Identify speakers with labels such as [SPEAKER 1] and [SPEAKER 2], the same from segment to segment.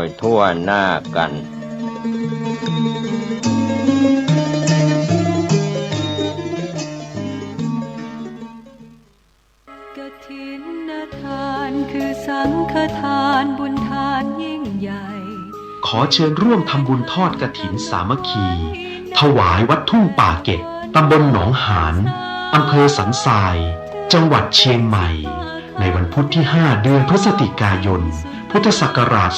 [SPEAKER 1] โดยทั่วหน้ากัน
[SPEAKER 2] กฐินทานคือสังฆทานบุญทานยิ่งใหญ่
[SPEAKER 3] ขอเชิญร่วมทำบุญทอดกฐินสามัคคีถวายวัดทุ่งป่าเก็บตำบลหนองหานอำเภอสันทรายจังหวัดเชียงใหม่ในวันพุธที่ 5 เดือนพฤศจิกายนพุทธศักราช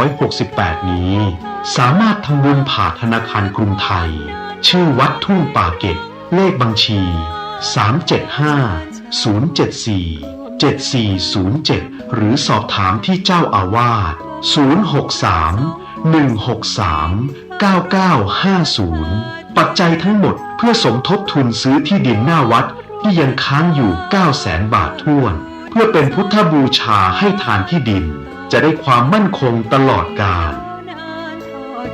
[SPEAKER 3] 2568 นี้สามารถทำบุญผ่านธนาคารกรุงไทยชื่อวัดทุ่งป่าเก็บเลขบัญชี 375-074-7407 หรือสอบถามที่เจ้าอาวาส 063-163-9950 ปัจจัยทั้งหมดเพื่อสมทบทุนซื้อที่ดินหน้าวัดที่ยังค้างอยู่ 900,000 บาทถ้วนเพื่อเป็นพุทธบูชาให้ทานที่ดินจะได้ความมั่นคงตลอดกาล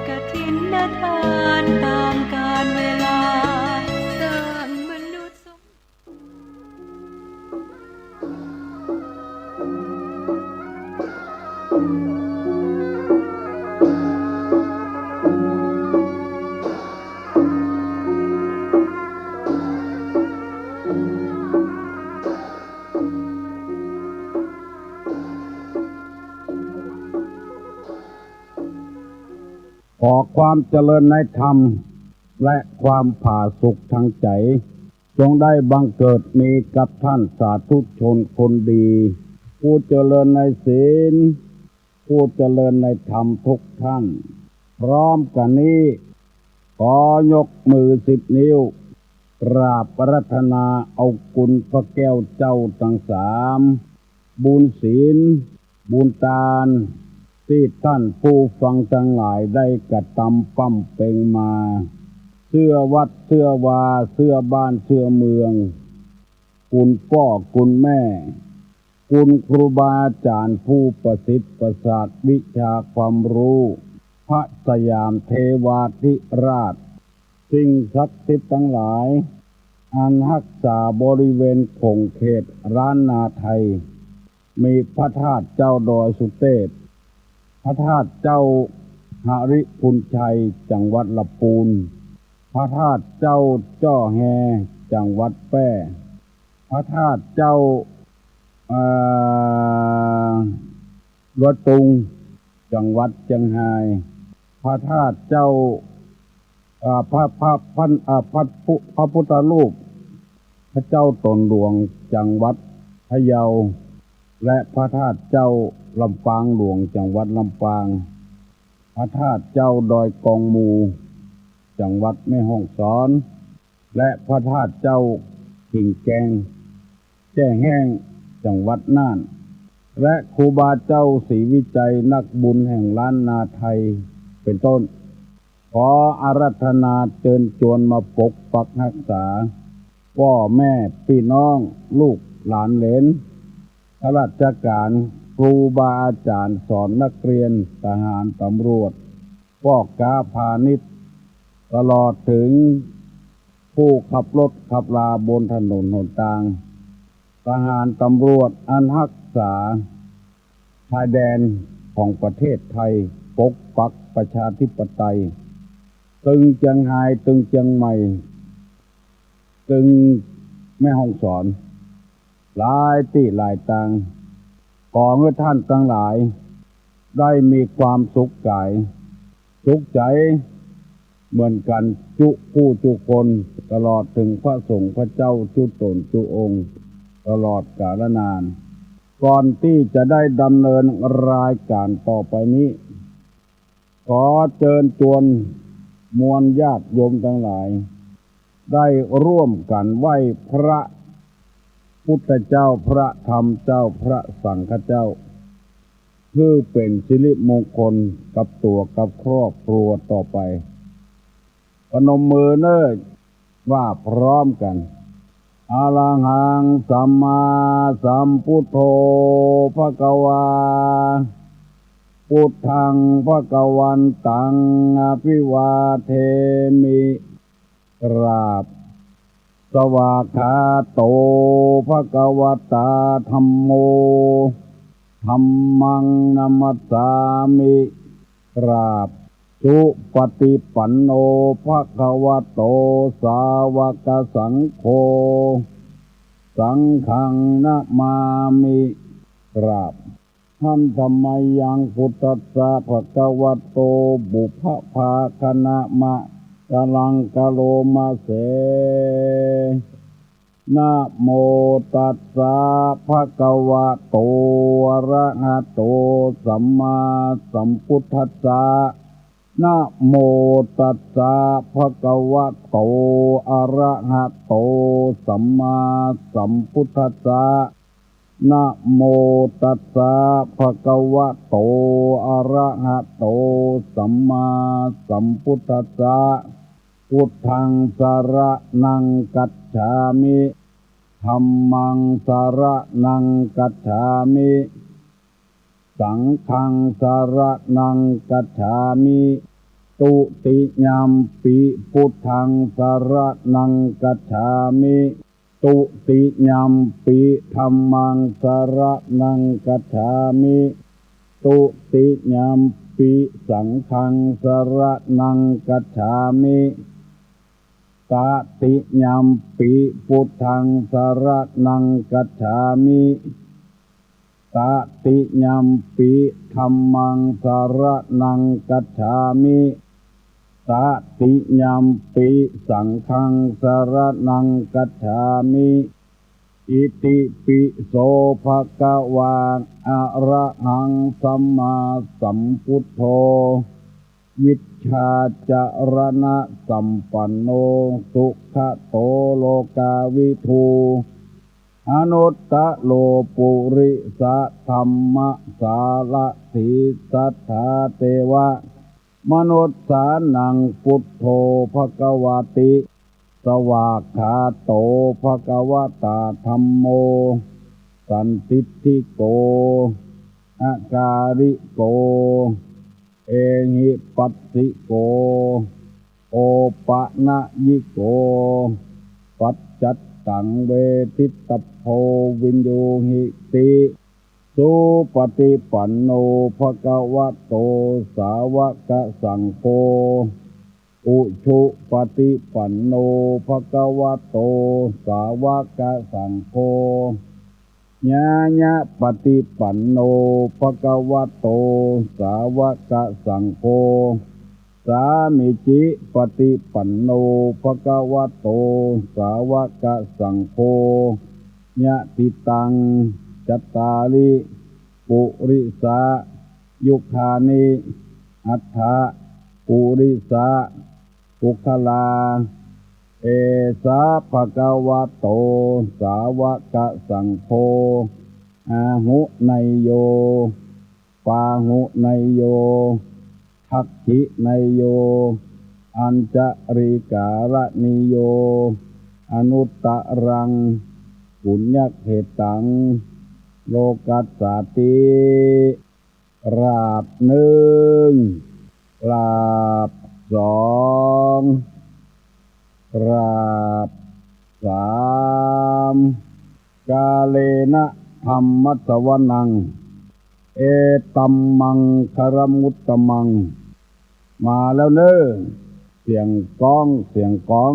[SPEAKER 2] กฐินทานตามกาลเวลาสร้างมนุษย์
[SPEAKER 4] ขอความเจริญในธรรมและความผาสุกทางใจจงได้บังเกิดมีกับท่านสาธุชนคนดีผู้เจริญในศีลผู้เจริญในธรรมทุกท่านพร้อมกันนี้ขอยกมือ10 นิ้วกราบอาราธนาเอาคุณพระแก้วเจ้าทั้ง3บุญศีลบุญทานที่ท่านผู้ฟังทั้งหลายได้กระทำปั้มเป่งมาเสื้อวัดเสื้อวาเสื้อบ้านเสื้อเมืองคุณพ่อคุณแม่คุณครูบาอาจารย์ผู้ประสิทธิ์ประสาทวิชาความรู้พระสยามเทวาธิราชสิ่งศักดิ์สิทธิ์ทั้งหลายอันรักษาบริเวณคงเขตร้านนาไทยมีพระธาตุเจ้าดอยสุเทพพระธาตุเจ้าหริพุนชัยจังหวัดลำพูนพระธาตุเจ้าจ้อแฮจังหวัดแพร่พระธาตุเจ้าลวดตุงจังหวัดเชียงรายพระธาตุเจ้าพระพุทธรูปพระเจ้าตนหลวงจังหวัดพะเยาและพระธาตุเจ้าลำปางหลวงจังหวัดลำปางพระธาตุเจ้าดอยกองมูจังหวัดแม่ฮ่องสอนและพระธาตุเจ้าหิ่งแกงแจ้แห้งจังหวัดน่านและครูบาเจ้าศรีวิจัยนักบุญแห่งล้านนาไทยเป็นต้นขออาราธนาเชิญชวนมาปกปักรักษาพ่อแม่พี่น้องลูกหลานเหลนข้าราชการครูบาอาจารย์สอนนักเรียนทหารตำรวจพ่อค้าพาณิชย์ตลอดถึงผู้ขับรถขับราบนถนนหนทางทหารตำรวจอันรักษาชายแดนของประเทศไทยปกปักประชาธิปไตยตึงเชียงรายตึงเชียงใหม่ตึงแม่ฮ่องสอนหลายที่หลายต่างขอให้ท่านทั้งหลายได้มีความสุขกายสุขใจเหมือนกันจุผู้จุคนตลอดถึงพระสงฆ์พระเจ้าจุตนจุองค์ตลอดกาลนานก่อนที่จะได้ดำเนินรายการต่อไปนี้ขอเชิญชวนมวลญาติโยมทั้งหลายได้ร่วมกันไหว้พระพุทธเจ้าพระธรรมเจ้าพระสังฆเจ้าเพื่อเป็นสิริมงคลกับตัวกับครอบครัวต่อไปพนมมือเนิ่นว่าพร้อมกันอะระหังสัมมาสัมพุทโธภควาพุทธังภควันตังอภิวาเทมิกราบสวากขาโตภควตาธัมโม ธัมมังนัมสสามิกราบสุปฏิปันโนภควโตสาวกสังโฆสังฆังนะมามิกราบท่านธัมมายังพุทธัสสะภควโตบุพภาคณะมะกะลังกะโลมาเสนะโมตัสสะภะคะวะโตอะระหะโตสัมมาสัมพุทธัสสะนะโมตัสสะภะคะวะโตอะระหะโตสัมมาสัมพุทธัสสะนะโมตัสสะภะคะวะโตอะระหะโตสัมมาสัมพุทธัสสะพุทธังสรณังกัจฉามิธัมมังสรณังกัจฉามิสังฆังสรณังกัจฉามิตุติยัมปิพุทธังสรณังกัจฉามิตุติยัมปิธัมมังสรณังกัจฉามิตุติยัมปิสังฆังสรณังกัจฉามิตติยัมปิพุทธังสรณังกัจฉามิตติยัมปิธัมมังสรณังกัจฉามิตติยัมปิสังฆังสรณังกัจฉามิอิติปิโสภะคะวะอะระหังสัมมาสัมพุทโธวิชชาจารณะสัมปันโนสุขโตโลกาวิทูอนุตตะโลปุริสธรรมสารถิสัทธาเทวะมนุษสานังพุทโธภควติสวากขาโตภควตาธัมโมสันติทิโกอาการิโกเอหิปัสสิโกโอปะนะยิโกปัจจัตตังเวทิตโพวินโยหิติสุปฏิปันโนภควโตสาวกสังโฆอุชุปฏิปันโนภควโตสาวกสังโฆญาญะปฏิปันโนภควโตสาวกสังโฆสามิจิปฏิปันโนภควโตสาวกสังโฆญะติตังจัตตาริปุริสายุคานิอัฏฐปุริสาปุคลาเอสาภะคะวะโตสาวกสังโฆอาหุไนโยปาหุไนโยทักขิไนโยอัญจริการนิโยอนุตตรังปุญญเขตังโลกัสสาติราบหนึ่งราบสองราบสามกาเลนะธัมมัสสวนังเอตัมมังคารมุตตมังมาแล้วเน้อเสียงก้องเสียงก้อง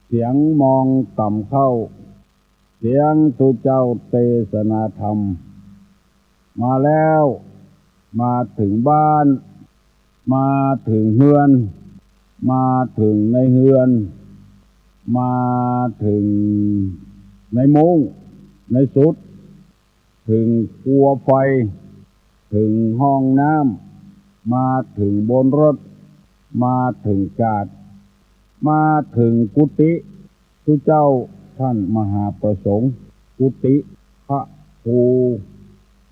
[SPEAKER 4] เสียงมองต่ำเข้าเสียงสุเจ้าเทศนาธรรมมาแล้วมาถึงบ้านมาถึงเฮือนมาถึงในเฮือนมาถึงในมุ้งในสุดถึงครัวไฟถึงห้องน้ำมาถึงบนรถมาถึงกาดมาถึงกุฏิทุเจ้าท่านมหาประสงค์กุฏิพระครู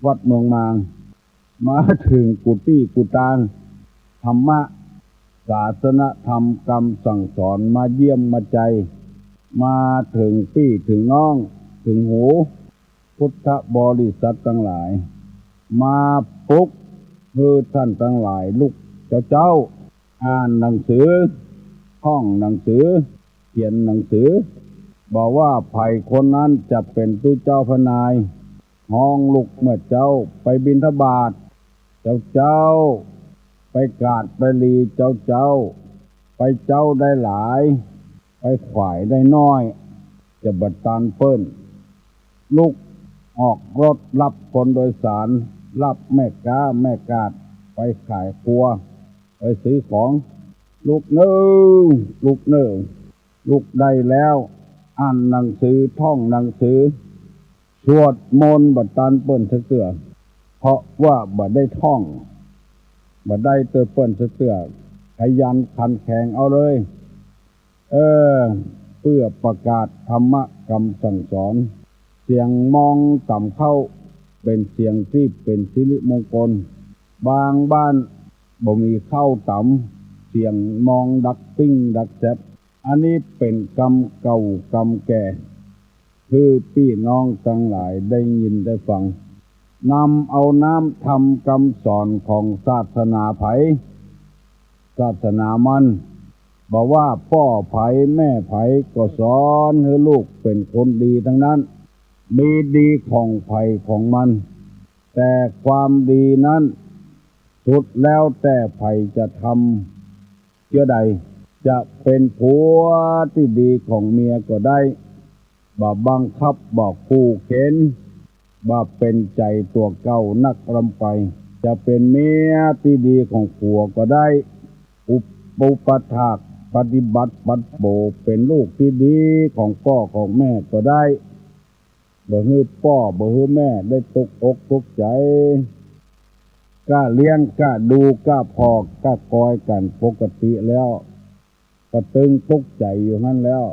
[SPEAKER 4] วัดเมืองมางมาถึงกุฏิกุฏางธรรมะศาสนธรรมกรรมสั่งสอนมาเยี่ยมมาใจมาถึงพี่ถึงน้องถึงหูพุทธบริษัททั้งหลายมาปลุกคือท่านทั้งหลายลุกเจ้าอ่านหนังสือท่องหนังสือเขียนหนังสือบอกว่าไผ่คนนั้นจะเป็นตู้เจ้าพนาย ห้องลุกเมื่อเจ้าไปบิณฑบาตเจ้าไปกราดไปลีเจ้าไปเจ้าได้หลายไปขวายได้น้อยจะบัดตานเปิ้นลุกออกรถรับคนโดยสารรับแม่ค้าแม่กาดไปขายครัวไปซื้อของลุกหนึ่งลุกได้แล้วอ่านหนังสือท่องหนังสือสวดมนต์บัดตานเปิ้นเสือเพราะว่าบัดได้ท่องบัดได้เตอเปิ้นเสือขยันขันแข็งเอาเลยเพื่อประกาศธรรมะคำสั่งสอนเสียงมองต่ำเข้าเป็นเสียงที่เป็นสิริมงคลบางบ้านบ่มีเข้าต่ำเสียงมองดักปิ้งดักแซบอันนี้เป็นกรรมเก่ากรรมแก่คือพี่น้องทั้งหลายได้ยินได้ฟังนำเอาน้ำทำคำสอนของศาสนาไผศาสนามันบอกว่าพ่อไผแม่ไผก็สอนให้ลูกเป็นคนดีทั้งนั้นมีดีของไผของมันแต่ความดีนั้นสุดแล้วแต่ไผจะทำเชื่อใดจะเป็นผัวที่ดีของเมียก็ได้บ่บังคับบอกผู้เข็นบ่เป็นใจตัวเก่านักรำไปจะเป็นเมียที่ดีของผัวก็ได้อุปถากปฏิบัติปัดโบเป็นลูกที่ดีของพ่อของแม่ก็ได้บ่ฮื้อพ่อบ่ฮื้อแม่ได้ตกอกตกใจกล้าเลี้ยงกล้าดูกล้าพอกล้ากอยกันปกติแล้วก็ตึงตกใจอยู่นั่นแล้ว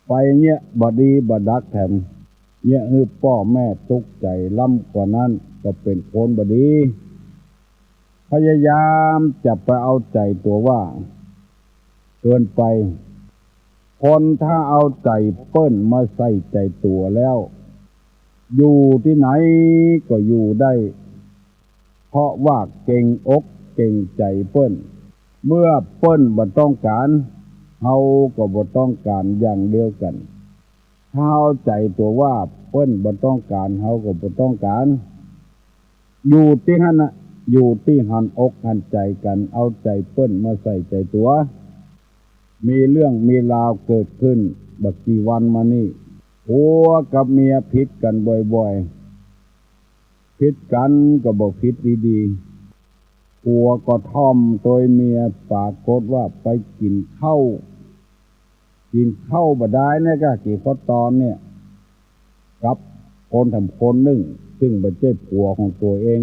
[SPEAKER 4] ไปเนี่ยบ่ดีบ่ดักแถมเนี่ยฮื้อพ่อแม่ตกใจล้ำกว่านั้นก็เป็นคนบ่ดีพยายามจะไปเอาใจตัวว่าเกินไปคนถ้าเอาใจเปิ้นมาใส่ใจตัวแล้วอยู่ที่ไหนก็อยู่ได้เพราะว่าเก่งอกเก่งใจเปิ้นเมื่อเปิ้นบ่ต้องการเฮาก็บ่ต้องการอย่างเดียวกันถ้าเอาใจตัวว่าเปิ้นบ่ต้องการเฮาก็บ่ต้องการอยู่ที่หั่นน่ะอยู่ที่หันอกหันใจกันเอาใจเปิ้นมาใส่ใจตัวมีเรื่องมีราวเกิดขึ้นบักกี่วันมานี่ผัวกับเมียผิดกันบ่อยๆผิดกันก็บอกผิดดีๆผัวก็ท่อมตัวเมียปรากฏว่าไปกินข้าวบ่ได้เนี่ยก็กี่ข้อตอนเนี่ยกับคนทำคนหนึ่งซึ่งเป็นเจ้าผัวของตัวเอง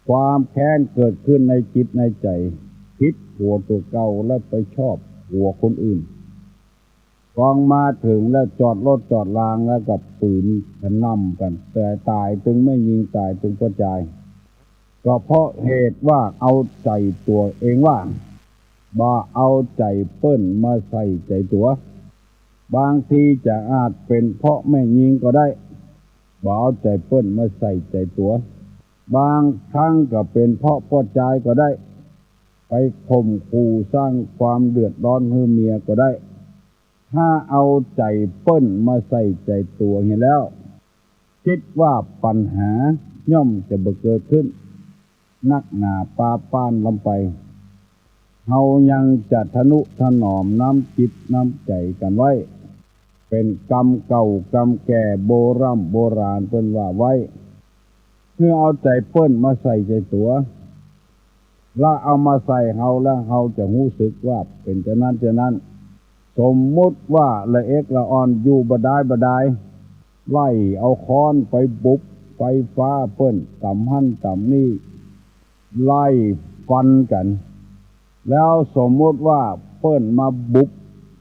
[SPEAKER 4] ความแค้นเกิดขึ้นในจิตในใจคิดผัวตัวเก่าแล้วไปชอบผัวคนอื่นกองมาถึงแล้วจอดรถจอดรางแล้วกับปืนกระหน่ำกันแต่ตายจึงไม่ยิงตายจึงกระจายก็เพราะเหตุว่าเอาใจตัวเองว่าบ่เอาใจเปิ้นมาใส่ใจตัวบางทีจะอาจเป็นเพราะไม่ยิงก็ได้บ่เอาใจเปิ้นมาใส่ใจตัวบางครั้งก็เป็นเพราะพอใจก็ได้ไปข่มขู่สร้างความเดือดร้อนให้เมียก็ได้ถ้าเอาใจเปิ้นมาใส่ใจตัวเห็นแล้วคิดว่าปัญหาย่อมจะบ่เกิดขึ้นนักหนาปาป้านลำไปเฮายังจะทนุถนอมน้ำจิตน้ำใจกันไว้เป็นกรรมเก่ากรรมแก่โบราณเพิ่นว่าไว้เพื่อเอาใจเปิ้นมาใส่ใจตัวแล้วเอามาใส่เฮาแล้วเฮาจะรู้สึกว่าเป็นเช่นนั้นสมมุติว่าละเอกละอ่อนอยู่บ่ได้ไล่เอาค้อนไปบุบไฟฟ้าเปิ้นต่ำหั่นต่ำนี่ไล่ฟันกันแล้วสมมุติว่าเปิ้นมาบุบ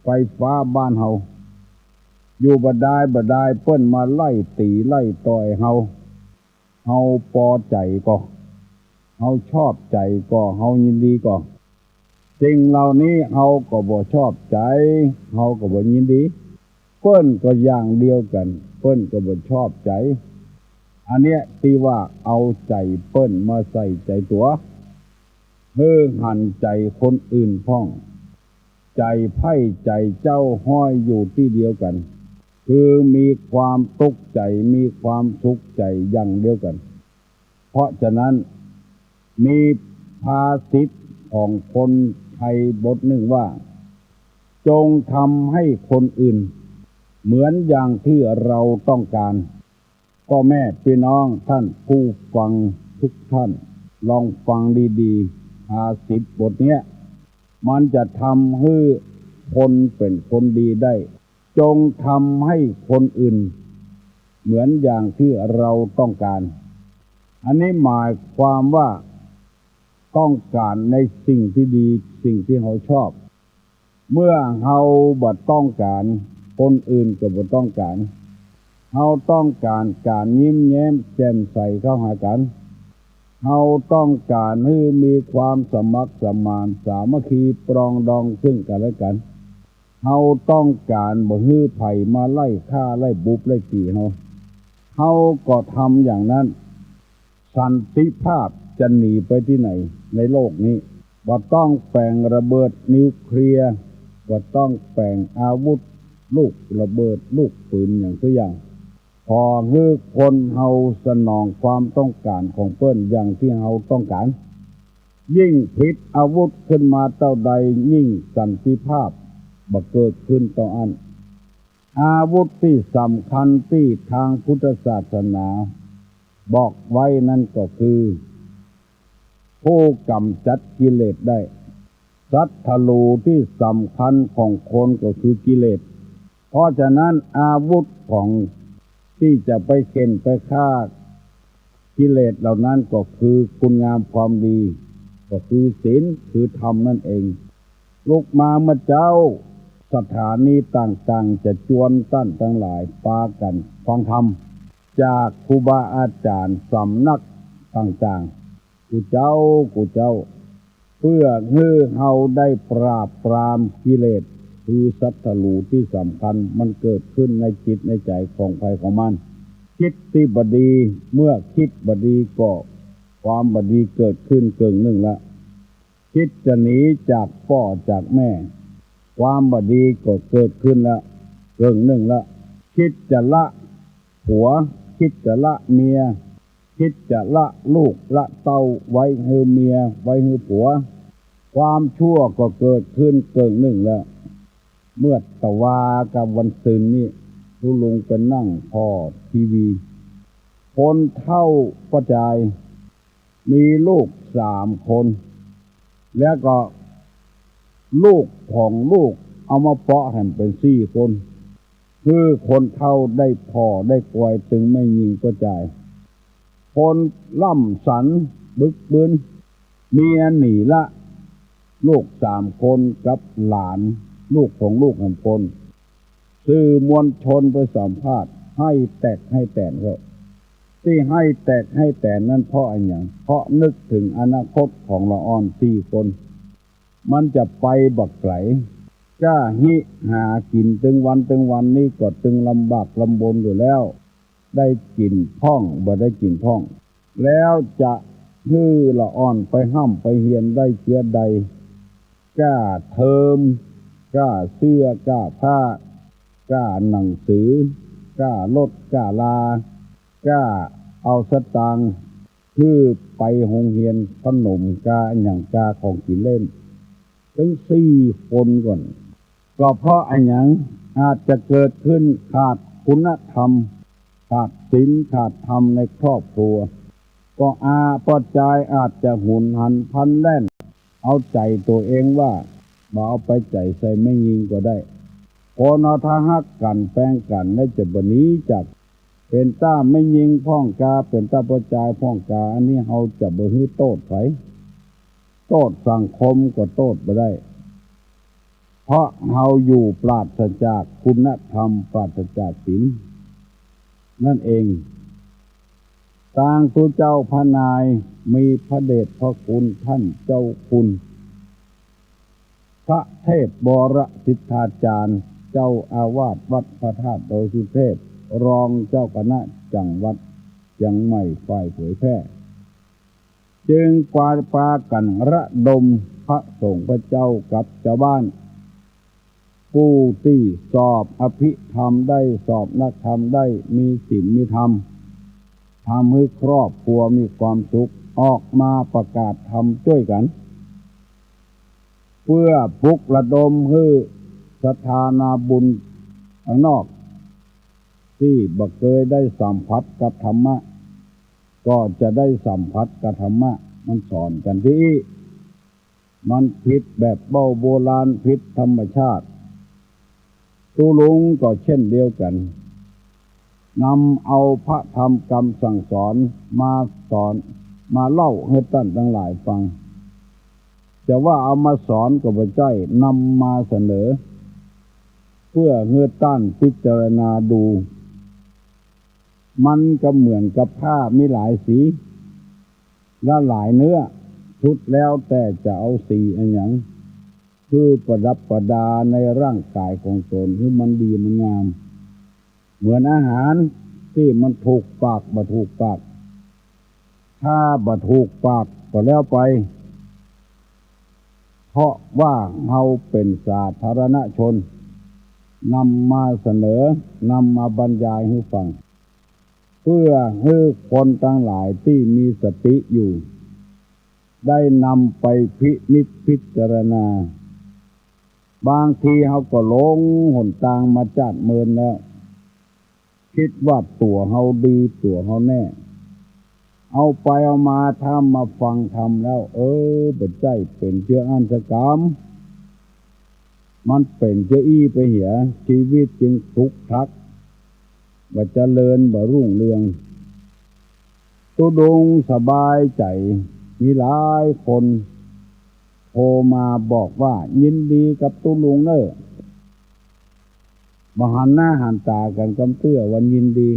[SPEAKER 4] ไฟฟ้าบ้านเฮาอยู่บ่ได้เปิ้นมาไล่ตีไล่ต่อยเฮาพอใจก็เฮาชอบใจก็เฮายินดีก็สิ่งเหล่านี้เฮาก็บ่ชอบใจเฮาก็บ่ยินดีเปิ้นก็อย่างเดียวกันเปิ้นก็บ่ชอบใจอันเนี้ยที่ว่าเอาใจเปิ้นมาใส่ใจตัวหันใจคนอื่นพ้องใจไพ่ใจเจ้าห้อยอยู่ที่เดียวกัน คือมีความทุกข์ใจมีความสุขใจอย่างเดียวกันเพราะฉะนั้นมีภาษิตของคนไทยบทหนึ่งว่าจงทำให้คนอื่นเหมือนอย่างที่เราต้องการพ่อแม่พี่น้องท่านผู้ฟังทุกท่านลองฟังดีๆภาษิตบทเนี้ยมันจะทำให้คนเป็นคนดีได้จงทำให้คนอื่นเหมือนอย่างที่เราต้องการอันนี้หมายความว่าต้องการในสิ่งที่ดีสิ่งที่เขาชอบเมื่อเราบ่ต้องการคนอื่นก็บ่ต้องการเราต้องการการยิ้มแย้มแจ่มใสเข้าหากันเราต้องการให้มีความสมัครสมานสามัคคีปรองดองซึ่งกันและกันเราต้องการบ่ฮื้อไผมาไล่ฆ่าไล่บุบไล่จี้เราก็ทำอย่างนั้นสันติภาพจะหนีไปที่ไหนในโลกนี้บ่ต้องแปลงระเบิดนิวเคลียร์บ่ต้องแปลงอาวุธลูกระเบิดลูกปืนอย่างตัวอย่างพอให้คนเฮาสนองความต้องการของเพิ่นอย่างที่เฮาต้องการยิ่งผิดอาวุธขึ้นมาเท่าใดยิ่งสันติภาพบ่เกิดขึ้นต่ออันอาวุธที่สำคัญที่ทางพุทธศาสนาบอกไว้นั่นก็คือผู้กำจัดกิเลสได้ศัตรูที่สำคัญของคนก็คือกิเลสเพราะฉะนั้นอาวุธของที่จะไปเข็นไปฆ่ากิเลสเหล่านั้นก็คือคุณงามความดีก็คือศีลคือธรรมนั่นเองลุกมาเมื่อเจ้าสถานีต่างๆจะจวนตั้นทั้งหลายปากันฟังธรรมจากครูบาอาจารย์สำนักต่างๆกูเจ้าเพื่อให้เฮาได้ปราบปรามกิเลสคือศัตรูที่สำคัญมันเกิดขึ้นในจิตในใจของใครของมันคิดที่บดีเมื่อคิดบดีก็ความบดีเกิดขึ้นเกินหนึ่งละคิดจะหนีจากพ่อจากแม่ความบดีก็เกิดขึ้นละเกินหนึ่งละคิดจะละผัวคิดจะละเมียคิดจะละลูกละเต้าไว้ให้เมียไว้ให้ผัวความชั่วก็เกิดขึ้นเกินหนึ่งแล้วเมื่อตะวากับวันศุกร์นี้ผู้ลุงไปนั่งพอทีวีคนเท่าประจายมีลูก3 คนแล้วก็ลูกของลูกเอามาเปาะให้เป็น4 คนคือคนเท่าได้พ่อได้กวยถึงไม่ยิงประจายคนล่ำสันบึกบึนเมียหนีละลูก3 คนกับหลานลูกของลูก1 คนสื่อมวลชนไปสัมภาษณ์ให้แตกให้แตนเขาที่ให้แตกให้แตนนั้นเพราะอะไรอย่างเพราะนึกถึงอนาคตของละอ่อน4 คนมันจะไปบักไกลก้าหิหากินตึงวันนี้ก็ตึงลำบากลำบนอยู่แล้วได้กินท่องบ่ได้กินท่องแล้วจะฮื้อละอ่อนไปห้ำไปเฮียนได้เชื้อใดกล้าเทอมกล้าเสื้อกล้าผ้ากล้าหนังสือกล้าลดกล้าลากล้าเอาสตางค์คือไปโรงเรียนขนมกาอย่างกาของกินเล่นถึง4 คนก่อนก็เพราะอันอย่างอาจจะเกิดขึ้นขาดคุณธรรมขาดศีลขาดธรรมในครอบครัวก็ปัจจัยอาจจะหุนหันพลันแล่นเอาใจตัวเองว่าบ่เอาไปใจใส่ไม่ยิงก็ได้คนเอาทาหักกันแป้งกันได้จะบ่หนีจากเป็นต้าไม่ยิงพ้องกาเป็นต้าปัจจัยพ้องกาอันนี้เฮาจะบ่ฮื้อโทษไผโทษสังคมก็โทษบ่ได้เพราะเฮาอยู่ปราศจากคุณธรรมปราศจากศีลนั่นเองต่างตัวเจ้าพระนายมีพระเดชพระคุณท่านเจ้าคุณพระเทพบรสิทธาจารย์เจ้าอาวาสวัดพระธาตุดอยสุเทพรองเจ้าคณะจังหวัดเชียงใหม่ฝ่ายเผยแพร่จึงปากันระดมพระสงฆ์พระเจ้ากับชาวบ้าน ผู้ที่สอบอภิธรรมได้สอบนักธรรมได้มีศีลมีธรรมทำให้ครอบครัวมีความสุขออกมาประกาศธรรมช่วยกันเพื่อปลุกระดมให้ศรัทธานาบุญข้างนอกที่บ่เคยได้สัมผัสกับธรรมะก็จะได้สัมผัสกับธรรมะมันสอนกันที่มันผิดแบบเบ้าโบราณผิดธรรมชาติตุลุงก็เช่นเดียวกันนำเอาพระธรรมคำสั่งสอนมาสอนมาเล่าให้ท่านทั้งหลายฟังจะว่าเอามาสอนก็ไม่ใช่นำมาเสนอเพื่อให้ท่านพิจารณาดูมันก็เหมือนกับผ้ามีหลายสีและหลายเนื้อชุดแล้วแต่จะเอาสีอันหยังคือประดับประดาในร่างกายของตนที่มันดีมันงามเหมือนอาหารที่มันถูกปากบ่ถูกปากถ้าบ่ถูกปากก็แล้วไปเพราะว่าเราเป็นสาธารณชนนำมาเสนอนำมาบรรยายให้ฟังเพื่อให้คนทั้งหลายที่มีสติอยู่ได้นำไปพินิจพิจารณาบางทีเขาก็หลงหนทางมาจัดเมินแล้วคิดว่าตัวเขาดีตัวเขาแน่เอาไปเอามาทำมาฟังทำแล้วปัจจัยเป็นเชื้ออันสกรรมมันเป็นเชื้ออี้ไปเหียชีวิตจึงทุกข์ทักว่าเจริญบ่รุ่งเรืองตุดงสบายใจมีหลายคนโทรมาบอกว่ายินดีกับตุลุงเนอะมาหันหน้าหันตากันกำเตื้อวันยินดี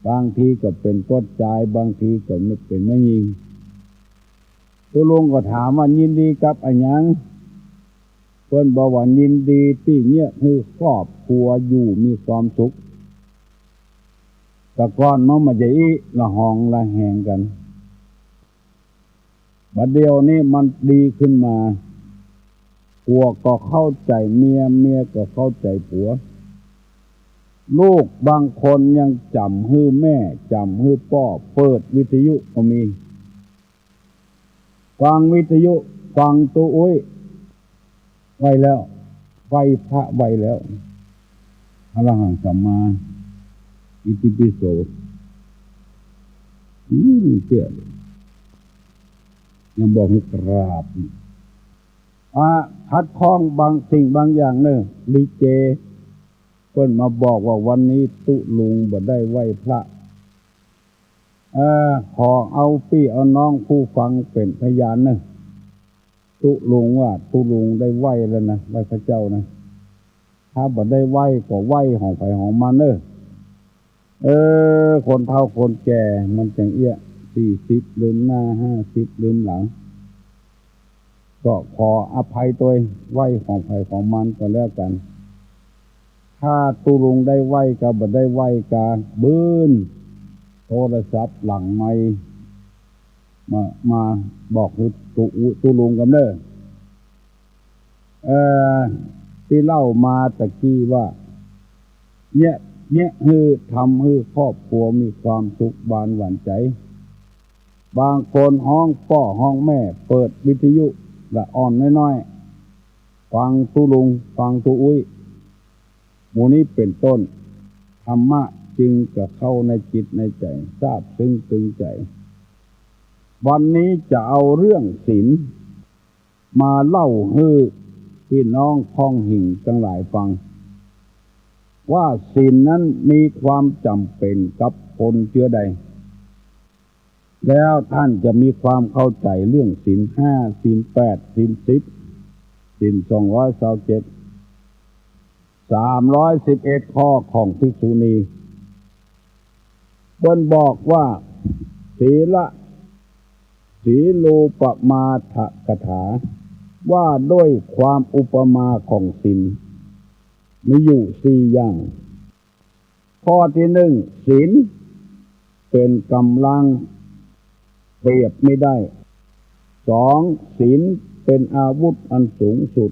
[SPEAKER 4] บางทีก็เป็นกดใจบางทีก็ไม่เป็นไม่ยิงตุลุงก็ถามว่ายินดีกับอะไรยังเพิ่นบอกว่ายินดีที่เนี่ยคือครอบครัวอยู่มีความสุขแต่ก่อนมันมาจะอีละหองละแหงกันบัดเดียวนี้มันดีขึ้นมาผัวก็เข้าใจเมียเมียก็เข้าใจผัวลูกบางคนยังจำฮื้อแม่จำฮื้อพ่อเปิดวิทยุก็มีฟังวิทยุฟังตัวอุ้ยไว้แล้วไว้พระไว้แล้วอรหังสัมมาอิติปิโสเจ้ายังบอกให้กราบคัดข้องบางสิ่งบางอย่างเนอะลิเจเพิ่นมาบอกว่าวันนี้ตุลุงบ่ได้ไหว้พระขอเอาพี่เอาน้องผู้ฟังเป็นพยานเนอะตุลุงว่าตุลุงได้ไหว้แล้วนะไหว้พระเจ้านะถ้าบ่ได้ไหว้ก็ไหว้ของไผของมันเนอะคนเฒ่าคนแก่มันจังเอี้ย40ลืมหน้า50ลืมหลังก็ขออภัยตัวไหว้ของไผของมันก็แล้วกันถ้าตุลุงได้ไหว้ก็บ่ได้ไหว้กาบื้นโทรศัพท์หลังไมค์มาบอกคือตุลุงกันเด้อที่เล่ามาตะกี้ว่าเนี่ยคือทำให้ครอบครัวมีความสุขบานหวานใจบางคนห้องพ่อห้องแม่เปิดวิทยุละอ่อนน้อยๆฟังตุลุงฟังตุอุ้ยหมู่นี้เป็นต้นธรรมะจึงจะเข้าในจิตในใจทราบซึ้งตึงใจวันนี้จะเอาเรื่องศีลมาเล่าให้พี่น้องพ้องหิ่งทั้งหลายฟังว่าศีลนั้นมีความจำเป็นกับคนเชื้อใดแล้วท่านจะมีความเข้าใจเรื่องศีล5ศีล8ศีล10ศีล227 311ข้อของภิกษุณีเพิ่นบอกว่าศีละสีลูปมาทกถาว่าด้วยความอุปมาของศีลมีอยู่4อย่างข้อที่1ศีลเป็นกำลังเปรียบไม่ได้2ศีลเป็นอาวุธอันสูงสุด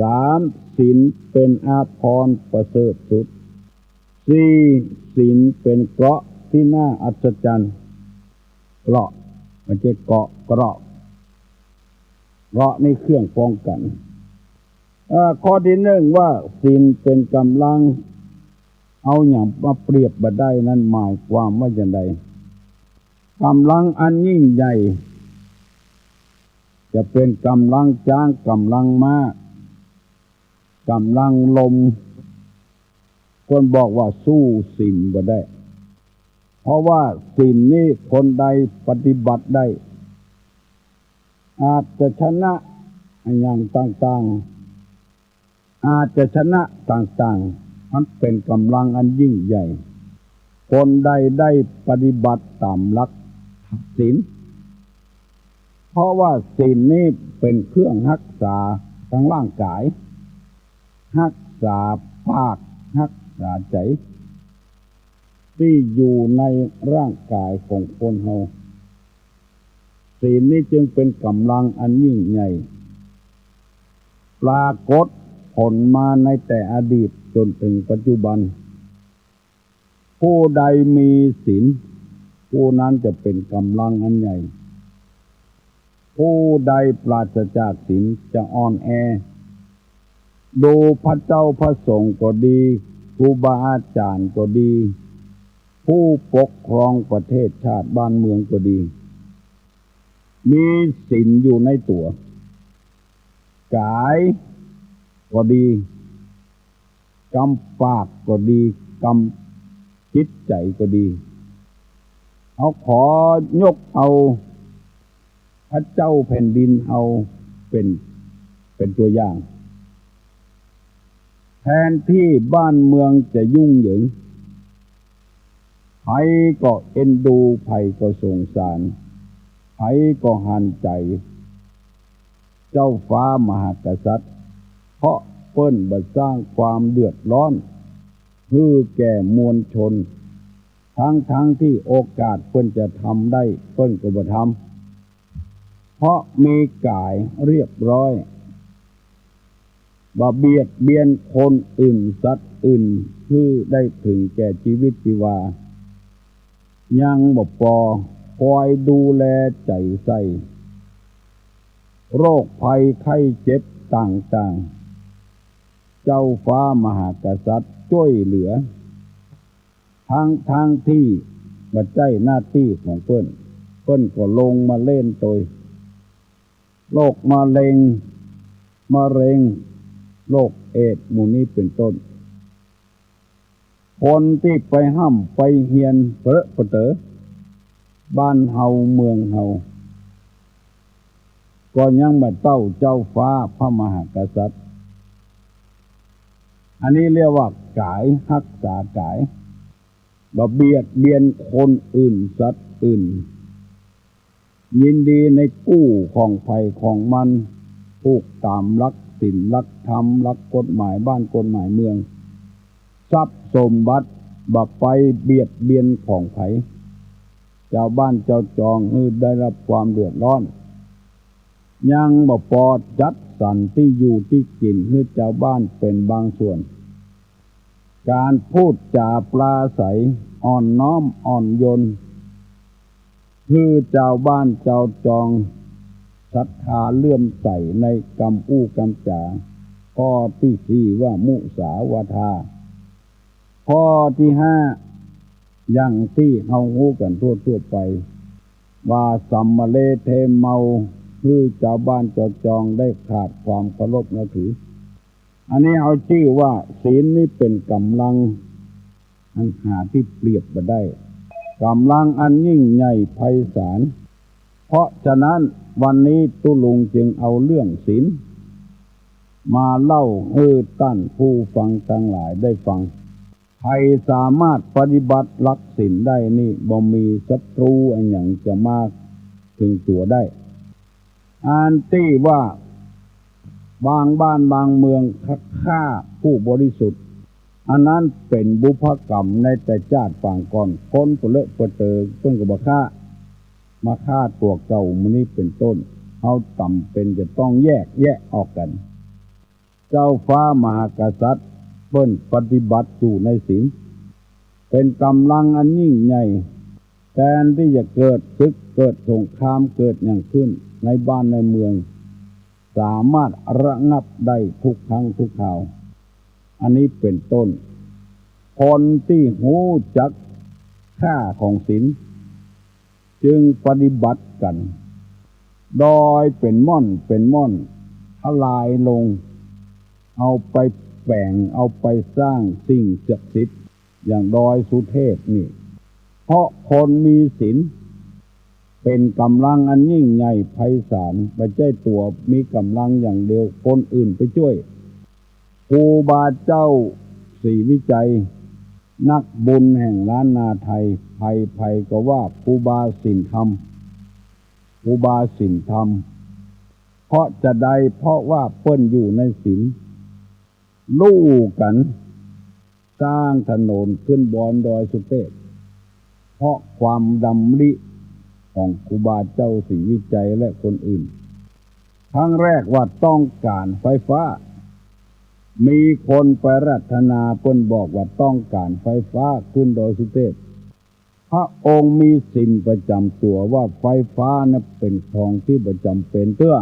[SPEAKER 4] 3. ศีลเป็นอาภรณ์ประเสริฐสุด 4. ศีลเป็นเกราะที่น่าอัศจรรย์เกราะไม่ใช่เกาะเกราะนี่เครื่องป้องกันข้อที่หนึ่งว่าศีลเป็นกำลังเอาอย่างมาเปรียบบ่ได้นั้นหมายความว่าอย่างไรกำลังอันยิ่งใหญ่จะเป็นกำลังช้างกำลังม้ากำลังลมคนบอกว่าสู้ศีลบ่ได้เพราะว่าศีลนี้คนใดปฏิบัติได้อาจจะชนะอย่างต่างๆอาจจะชนะต่างๆมันเป็นกำลังอันยิ่งใหญ่คนใดได้ปฏิบัติตามหลักศีลเพราะว่าศีลนี้เป็นเครื่องรักษาทั้งร่างกายรักษาปากรักษาใจที่อยู่ในร่างกายของคนเราศีลนี้จึงเป็นกำลังอันยิ่งใหญ่ปรากฏผลมาในแต่อดีตจนถึงปัจจุบันผู้ใดมีศีลผู้นั้นจะเป็นกำลังอันใหญ่ผู้ใดปราศจากศีลจะอ่อนแอดูพระเจ้าพระสงฆ์ก็ดีครูบาอาจารย์ก็ดีผู้ปกครองประเทศชาติบ้านเมืองก็ดีมีศีลอยู่ในตัวกายก็ดีกำปากก็ดีกำจิตใจก็ดีเอาขอยกเอาพระเจ้าแผ่นดินเอาเป็นตัวอย่างแทนที่บ้านเมืองจะยุ่งเหยิงใครก็เอ็นดูใครก็สงสารใครก็หันใจเจ้าฟ้ามหากษัตริย์เพราะเปิ้นบ่สร้างความเดือดร้อนให้แก่มวลชนทั้งที่โอกาสเปิ้นจะทำได้เปิ้นก็บ่ทำเพราะมีกายเรียบร้อยบ่เบียดเบียนคนอื่นสัตว์อื่นที่ได้ถึงแก่ชีวิตชีวายังบ่พอคอยดูแลใจใส่โรคภัยไข้เจ็บต่างๆเจ้าฟ้ามหากษัตริย์ช่วยเหลือทางที่บ่ใช่หน้าที่ของเพิ่นก็ลงมาเล่นตัวโรคมะเร็งโรคเอดส์หมู่นี้เป็นต้นคนที่ไปห้ำไปเฮียนเพ้อเต๋อบ้านเฮาเมืองเฮาก็ยังบ่เต้าเจ้าฟ้าพระมหากษัตริย์อันนี้เรียกว่ากายรักษากายบ่เบียดเบียนคนอื่นสัตว์อื่นยินดีในกู้ของไผของมันถูกตามหลักศีลหลักธรรมหลักกฎหมายบ้านกฎหมายเมืองทรัพย์สมบัติบ่ไปเบียดเบียนของไผเจ้าบ้านเจ้าจองให้ได้รับความเดือดร้อนยังบ่พอจัดสรรที่อยู่ที่กินให้เจ้าบ้านเป็นบางส่วนการพูดจาปราศัยอ่อนน้อมอ่อนโยนคือเจ้าบ้านเจ้าจองศรัทธาเลื่อมใสในกำอู้กำจาข้อที่สี่ว่ามุสาวาทาข้อที่ห้าอย่างที่เฮาฮู้กันทั่วไปว่าสัมมะเลเทเมาคือเจ้าบ้านเจ้าจองได้ขาดความเคารพนับถืออันนี้เอาชื่อว่าศีลนี้เป็นกำลังอันหาที่เปรียบบ่ได้กำลังอันยิ่งใหญ่ไพศาลเพราะฉะนั้นวันนี้ตุลุงจึงเอาเรื่องศีลมาเล่าให้ท่านผู้ฟังทั้งหลายได้ฟังใครสามารถปฏิบัติหลักศีลได้นี่บ่มีศัตรูอันหยังจะมาถึงตัวได้อันที่ว่าบางบ้านบางเมืองฆ่าผู้บริสุทธิ์อันนั้นเป็นบุพกรรมในแต่ชาติปางก่อนคนเปเลอะเปเตอเพิ่นก็บ่ฆ่ามาฆ่าตัวเก่ามื้อนี้เป็นต้นเฮาจำเป็นจะต้องแยกออกกัน เจ้าฟ้ามหากษัตริย์เปิ้นปฏิบัติอยู่ในศีลเป็นกำลังอันยิ่งใหญ่แทนที่จะเกิดศึกเกิดสงครามเกิดอย่างขึ้นในบ้านในเมืองสามารถระงับได้ทุกครั้งทุกคราวอันนี้เป็นต้นคนที่หูจักค่าของศีลจึงปฏิบัติกันโดยเป็นม่อนทลายลงเอาไปแบ่งเอาไปสร้างสิ่งศักดิ์สิทธิ์อย่างดอยสุเทพนี่เพราะคนมีศีลเป็นกำลังอันยิ่งใหญ่ไพศาลไม่ใช่ตัวมีกำลังอย่างเดียวคนอื่นไปช่วยครูบาเจ้าศรีวิจัยนักบุญแห่งล้านนาไทยภัยก็ว่าครูบาศีลธรรมครูบาศีลธรรมเพราะจะได้เพราะว่าเปิ้นอยู่ในศีลลู่กันสร้างถนนขึ้นบนดอยสุเทพเพราะความดำริของครูบาเจ้าศรีวิจัยและคนอื่นครั้งแรกว่าต้องการไฟฟ้ามีคนไปรัตนาเปิ้นบอกว่าต้องการไฟฟ้าขึ้นดอยสุเทพพระองค์มีศีลประจำตัวว่าไฟฟ้านั้นเป็นของที่ประจำเป็นเตื้อ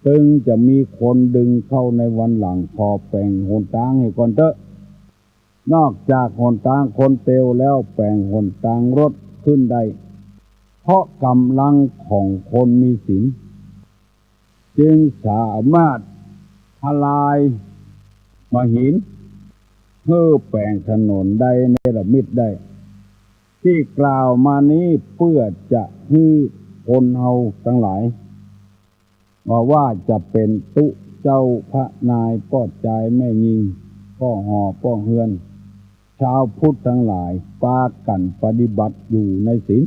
[SPEAKER 4] จึงจะมีคนดึงเข้าในวันหลังพอแปลงหนทางให้ก่อนเถอะนอกจากหนทางคนเตวแล้วแปลงหนทางรถขึ้นได้เพราะกำลังของคนมีศีลจึงสามารถทลายมหินเพื่อแปลงถนนได้เนรมิตได้ที่กล่าวมานี้เพื่อจะให้คนเฮาทั้งหลายว่าจะเป็นตุเจ้าพระนายป้อใจแม่ยิงป้อหอป้อเฮือนชาวพุทธทั้งหลายปากันปฏิบัติอยู่ในศีล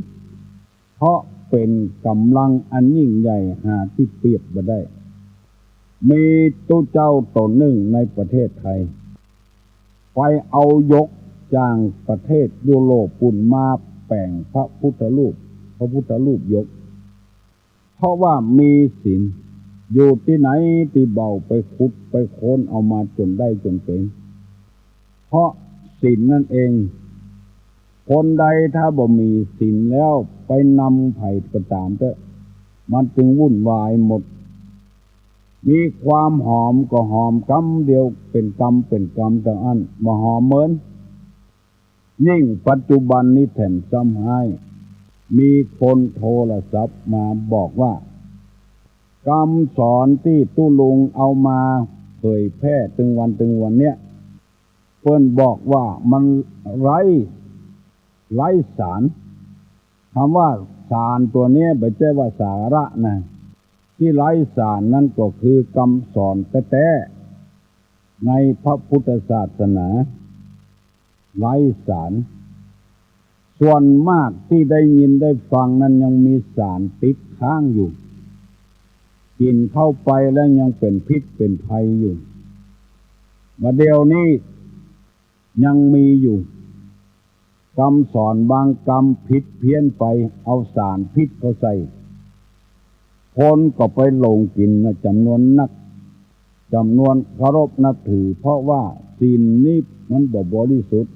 [SPEAKER 4] เพราะเป็นกำลังอันยิ่งใหญ่หาที่เปรียบบ่ได้มีตุเจ้าตนหนึ่งในประเทศไทยไปเอายกจ้างประเทศยุโรปปุ่นมาแปลงพระพุทธรูปยกเพราะว่ามีศีลอยู่ที่ไหนที่เบาไปขุดไปโค้นเอามาจนได้จนเป็นเพราะศีลนั่นเองคนใดถ้าบ่มีศีลแล้วไปนำไผ่ก็ตามเถอะมันจึงวุ่นวายหมดมีความหอมก็หอมกำเดียวเป็นกำทั้งอันมาหอมเหมือนยิ่งปัจจุบันนี้แถมซ้ำให้มีคนโทรศัพท์มาบอกว่าคำสอนที่ตุลุงเอามาเผยแพร่ถึงวันเนี้ยเพิ่นบอกว่ามันไร้สารคำว่าสารตัวนี้ไม่ใช่ว่าสาระนะที่ไร้สารนั่นก็คือคำสอนแท้ๆในพระพุทธศาสนาไร้สารส่วนมากที่ได้ยินได้ฟังนั้นยังมีสารติดค้างอยู่กินเข้าไปแล้วยังเป็นพิษเป็นภัยอยู่มาเดี๋ยวนี้ยังมีอยู่คำสอนบางคำผิดเพี้ยนไปเอาสารพิษเข้าใส่คนก็ไปหลงกินจำนวนนักจำนวนเคารพนับถือเพราะว่าศีลนี้มันบริสุทธิ์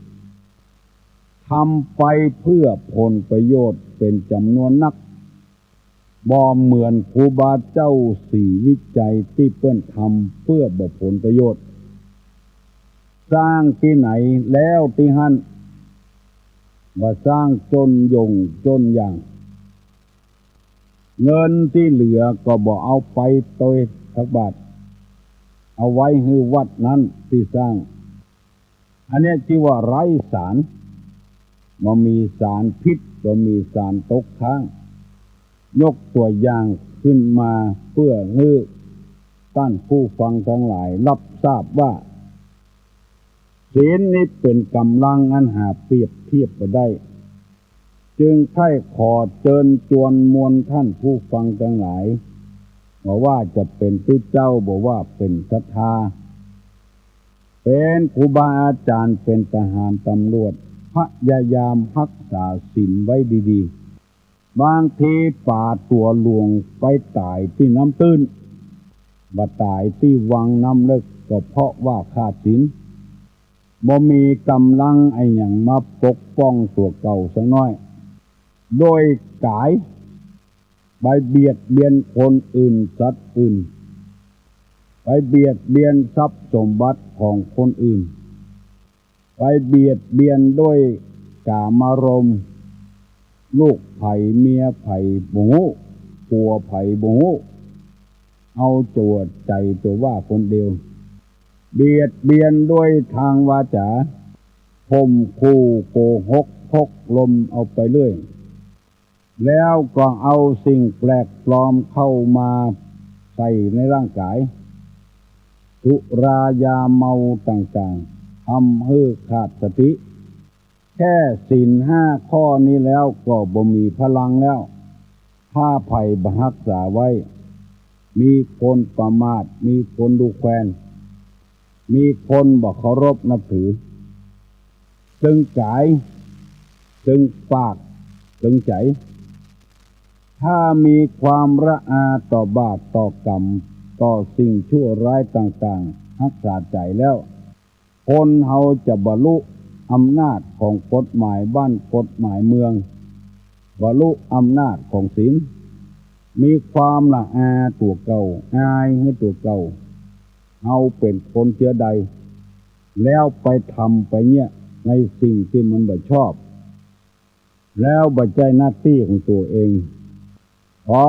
[SPEAKER 4] ทำไปเพื่อผลประโยชน์เป็นจำนวนนักบ่เหมือนครูบาเจ้าศรีวิจัยที่เปิ้นทำเพื่อผลประโยชน์สร้างที่ไหนแล้วที่หั่นว่าสร้างจนอย่างเงินที่เหลือก็บ่เอาไปโดยทักบาทเอาไว้ให้วัดนั้นที่สร้างอันนี้ที่ว่าไร้สารมันมีสารพิษก็มีสารตกค้างยกตัวอย่างขึ้นมาเพื่อให้ท่านผู้ฟังทั้งหลายรับทราบว่าศีลนี้เป็นกำลังอันหาเปรียบเทียบไปได้จึงใคร่ขอเชิญชวนมวลท่านผู้ฟังทั้งหลายว่าจะเป็นผู้เจ้าบอกว่าเป็นศรัทธาเป็นครูบาอาจารย์เป็นทหารตำรวจพยายามรักษาศีลไว้ดีๆบางทีป่าตัวหลวงไปตายที่น้ำตื้นมาตายที่วังน้ำเลิก ก็เพราะว่าขาดศีลบ่มีกำลังไอ้หยังมาปกป้องตัวเก่าสักน้อยโดยกายไปเบียดเบียนคนอื่นสัตว์อื่นไปเบียดเบียนทรัพย์สมบัติของคนอื่นไปเบียดเบียนด้วยกามารมณ์ลูกไผ่เมียไผ่บ่ฮู้ผัวไผ่บ่ฮู้เอาจวดใจตัวว่าคนเดียวเบียดเบียนด้วยทางวาจาข่มขู่โกหกพกลมเอาไปเรื่อยแล้วก็เอาสิ่งแปลกปลอมเข้ามาใส่ในร่างกายสุรายาเมาต่างๆทำให้ขาดสติแค่ศีลห้าข้อนี้แล้วก็บ่มีพลังแล้วถ้าไผ่บักษาไว้มีคนประมาทมีคนดูแคลนมีคนบ่เคารพนับถือตึงกายตึงปากตึงใจถ้ามีความระอาต่อบาปต่อกรรมต่อสิ่งชั่วร้ายต่างๆรักษาใจแล้วคนเฮาจะบรรลุอำนาจของกฎหมายบ้านกฎหมายเมืองบรรลุอำนาจของศีลมีความละอาตัวเก่าอายให้ตัวเก่าเอาเป็นคนเชื้อใดแล้วไปทำไปเนี่ยในสิ่งที่มันบ่ชอบแล้วบ่ใจหน้าที่ของตัวเองขอ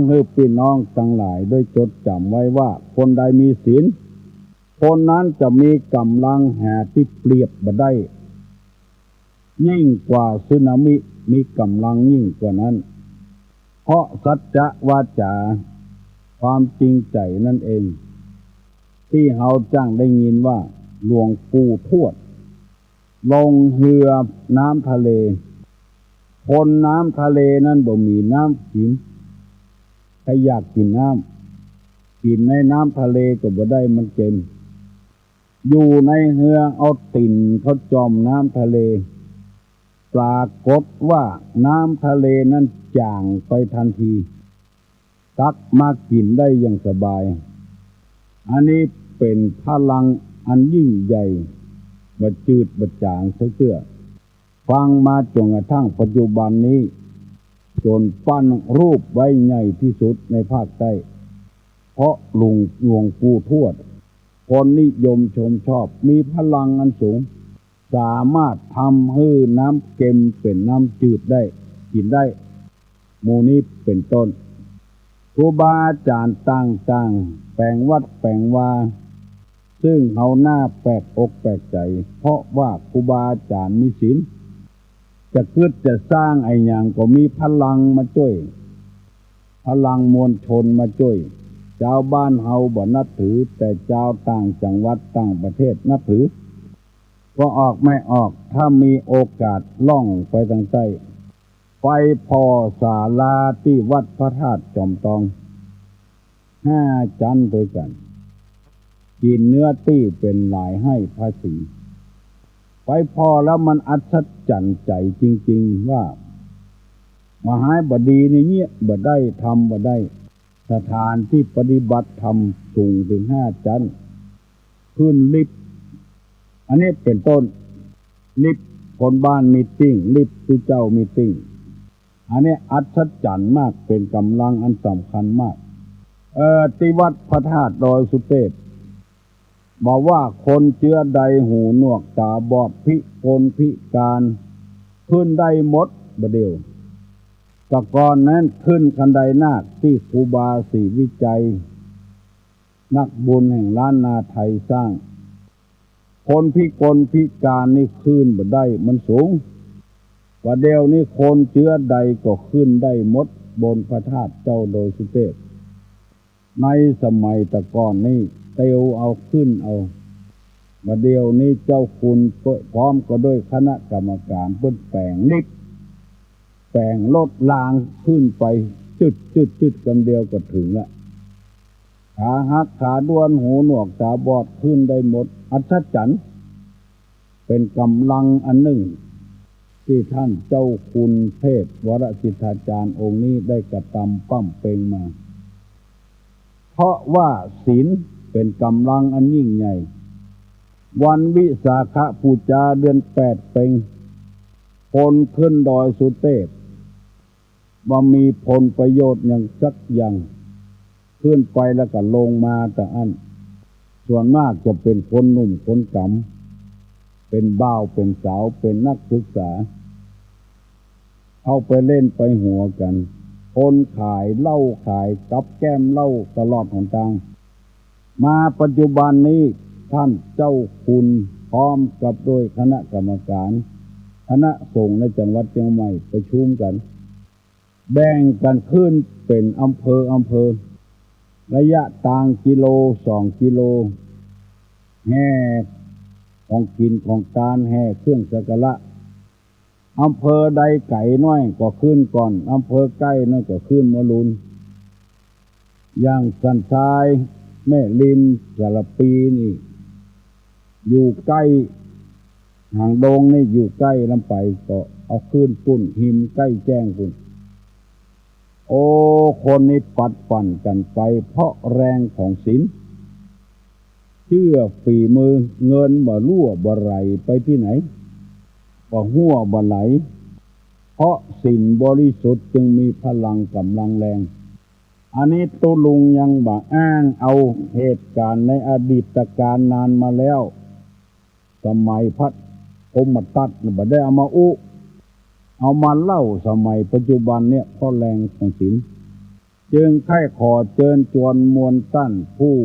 [SPEAKER 4] ให้พี่น้องทั้งหลายได้จดจำไว้ว่าคนใดมีศีลคนนั้นจะมีกำลังหาที่เปรียบบ่ได้ยิ่งกว่าสึนามิมีกำลังยิ่งกว่านั้นเพราะสัจจะวาจาความจริงใจนั่นเองที่เฮาจ้างได้ยินว่าหลวงปู่ทวดลงเรือน้ำทะเลคนน้ำทะเลนั้นบ่มีน้ำกินใครอยากกินน้ำกินในน้ำทะเลก็บ่ได้มันเค็มอยู่ในเรือเอาติ่นเขาจอมน้ำทะเลปรากฏว่าน้ำทะเลนั้นจางไปทันทีตักมากินได้อย่างสบายอันนี้เป็นพลังอันยิ่งใหญ่บ่จืดบ่จางเสื่อฟังมาจนกระทั่งปัจจุบันนี้จนปั้นรูปไว้ใหญ่ที่สุดในภาคใต้เพราะหลวงปู่ทวดคนนิยมชมชอบมีพลังอันสูงสามารถทำให้น้ำเค็มเป็นน้ำจืดได้กินได้หมู่นี้เป็นต้นครูบาอาจารย์ต่างๆแปลงวัดแปลงวาซึ่งเอาหน้าแปลกอกแปลกใจเพราะว่าครูบาอาจารย์มีศีลจะคิดจะสร้างไอ้หยังก็มีพลังมาช่วยพลังมวลชนมาช่วยเจ้าบ้านเฮาบ่นับถือแต่เจ้าต่างจังหวัดต่างประเทศนับถือก็ออกไม่ออกถ้ามีโอกาสล่องไปทางใต้ไปพอศาลาที่วัดพระธาตุจอมทอง5 จันทร์ด้วยกันกินเนื้อตี้เป็นหลายให้ภาษีไปพอแล้วมันอัศจรรย์ใจจริงๆว่ามหาบดีนี่เนี่ยบ่ได้ทำบ่ได้สถานที่ปฏิบัติธรรมสูงถึง5 จันทร์ขึ้นลิฟต์อันนี้เป็นต้นลิฟต์คนบ้านมีติ้งลิฟต์ที่เจ้ามีติ้งอันนี้อัศจรรย์มากเป็นกำลังอันสำคัญมากที่วัดพระธาตุดอยสุเทพบอกว่าคนเชื้อใดหูหนวกตาบอดพิกลพิการขึ้นได้หมดบ่เดียวแต่ก่อนนั้นขึ้นคันไดนาคที่ครูบาศรีวิจัยนักบุญแห่งล้านนาไทยสร้างคนพิกลพิการนี่ขึ้นบ่ได้มันสูงว่าเดียวนี้คนเชื้อใดก็ขึ้นได้หมดบนพระธาตุเจ้าดอยสุเทพในสมัยแต่ก่อนนี่เตียวเอาขึ้นเอามาเดียวนี้เจ้าคุณพร้อมก็ด้วยคณะกรรมการเพิ่นแปลงลิฟต์แปลงรถรางขึ้นไปจุดกันเดียวก็ถึงละขาหักขาด้วนหูหนวกตาบอดขึ้นได้หมดอัศจรรย์เป็นกำลังอันหนึ่งที่ท่านเจ้าคุณเทพวรสิทธาจารย์องค์นี้ได้กระทำปั้มเปงมาเพราะว่าศีล เป็นกำลังอันยิ่งใหญ่วันวิสาขบูชาเดือน8เป็งคนขึ้นดอยสุเทพว่ามีผลประโยชน์อย่างสักอย่างขึ้นไปแล้วก็ลงมาแต่อันส่วนมากจะเป็นคนหนุ่มคนกำเป็นบ่าวเป็นสาวเป็นนักศึกษาเข้าไปเล่นไปหัวกันคนขายเหล้าขายกับแก้มเหล้าตลอดหนทางมาปัจจุบันนี้ท่านเจ้าคุณพร้อมกับโดยคณะกรรมการคณะสงฆ์ในจังหวัดเชียงใหม่ประชุมกันแบ่งกันขึ้นเป็นอำเภอระยะต่างกิโล2 กิโลแห่ของกินของการแห่เครื่องสักการะอำเภอใดไก่น้อยก็ขึ้นก่อนอำเภอใกล้น้อยก็ขึ้นมะลุนอย่างสันทรายแม่ริมสารปีนี่อยู่ใกล้หางดงนี่อยู่ใกล้ลำไปก็เอาขึ้นปุ่นหิมใกล้แจ้งปุ่นโอ้คนนี้ปัดปั่นกันไปเพราะแรงของศีลเชื่อฝีมือเงินบ่รั่วบ่ไหลไปที่ไหนบ่หัวบ่ไหลเพราะศีลบริสุทธิ์จึงมีพลังกำลังแรงอันนี้ตุลุงยังบ่อ้างเอาเหตุการณ์ในอดีตการนานมาแล้วสมัยพระพรหมทัตบ่ได้เอามาเอามาเล่าสมัยปัจจุบันเนี่ยเพราะแรงของศีลจึงค่อยขอเชิญชวนมวลท่านผู้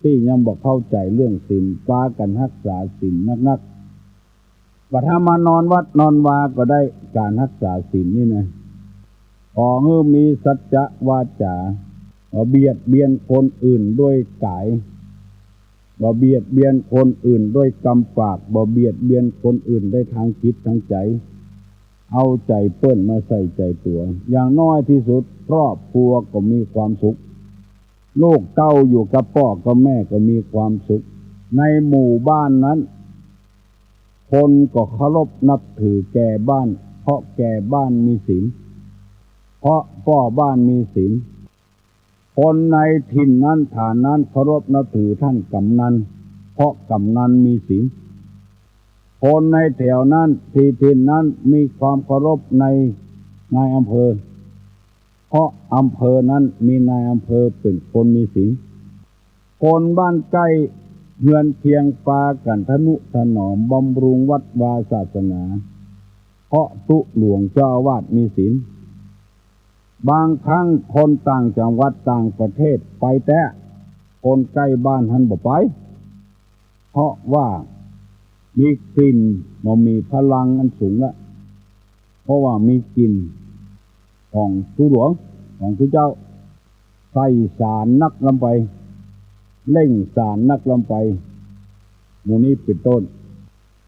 [SPEAKER 4] ที่ยังบ่เข้าใจเรื่องศีลปากันรักษาศีลนักๆว่าถ้ามานอนวัดนอนวาก็ได้การรักษาศีลนี่นะขอให้มีสัจจะวาจาบ่เบียดเบียนคนอื่นด้วยกายบ่เบียดเบียนคนอื่นด้วยกำปากบ่เบียดเบียนคนอื่นได้ทางจิตทางใจเอาใจเปิ้นมาใส่ใจตัวอย่างน้อยที่สุดครอบครัวก็มีความสุขลูกเต้าอยู่กับพ่อกับแม่ก็มีความสุขในหมู่บ้านนั้นคนก็เคารพนับถือแก่บ้านเพราะแก่บ้านมีศีลเพราะพ่อบ้านมีศีลคนในถิ่นนั้นฐานนั้นเคารพนับถือท่านกำนันเพราะกำนันมีศีลคนในแถวนั้นที่ถิ่นนั้นมีความเคารพในนายอำเภอเพราะอำเภอนั้นมีนายอำเภอเป็นคนมีศีลคนบ้านใกล้เฮือนเคียงปากันทนุถนอมบำรุงวัดวาศาสนาเพราะตุหลวงเจ้าอาวาสมีศีลบางครั้งคนต่างจังหวัดต่างประเทศไปแต่คนใกล้บ้านท่านบ่ไปเพราะว่ามีกลิ่นมันมีพลังอันสูงละเพราะว่ามีกลิ่นของตุหลวงของทุเจ้าใส่สารนักลำไปเล่งสารนักลำไปหมู่นี้เป็นต้น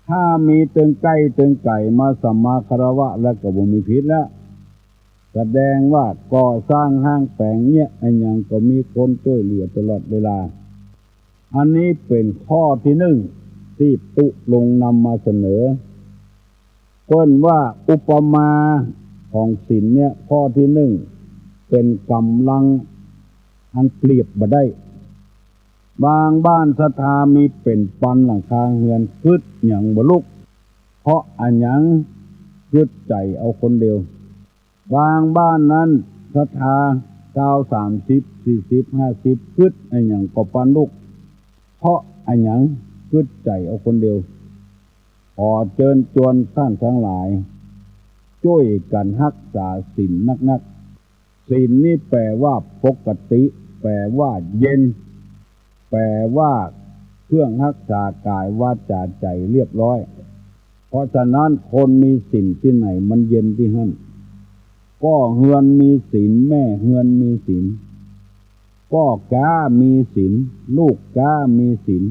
[SPEAKER 4] ถ้ามีเตืองใกล้เตืองไก่มาสัมมาคารวะแล้วก็บ่มีพิษแล้วแสดงว่าก่อสร้างห้างแปลงเนี่ยอันยังก็มีคนช่วยเหลือตลอดเวลาอันนี้เป็นข้อที่1ที่ตุลงนำมาเสนอเพิ่นว่าอุปมาของศีลเนี่ยข้อที่1เป็นกำลังอันเปรียบบ่ได้บางบ้านศรัทธามีเป็นปันหลังคาเฮือนคึดหยังบ่ลุกเพราะอันหยังคึดใจเอาคนเดียวบางบ้านนั้นศรัทธา30 40 50คึดอันหยังก็ปานลุกเพราะอันหยังคึดใจเอาคนเดียวขอเชิญชวนท่านทั้งหลายช่วยกันรักษาศีลนักๆศีลนี่แปลว่าปกติแปลว่าเย็นแปลว่าเครื่องรักษากายวาจาใจเรียบร้อยเพราะฉะนั้นคนมีศีลที่ไหนมันเย็นที่นั่นก็เฮือนมีศีลแม่เฮือนมีศีลก็กามีศีลลูกกามีศีล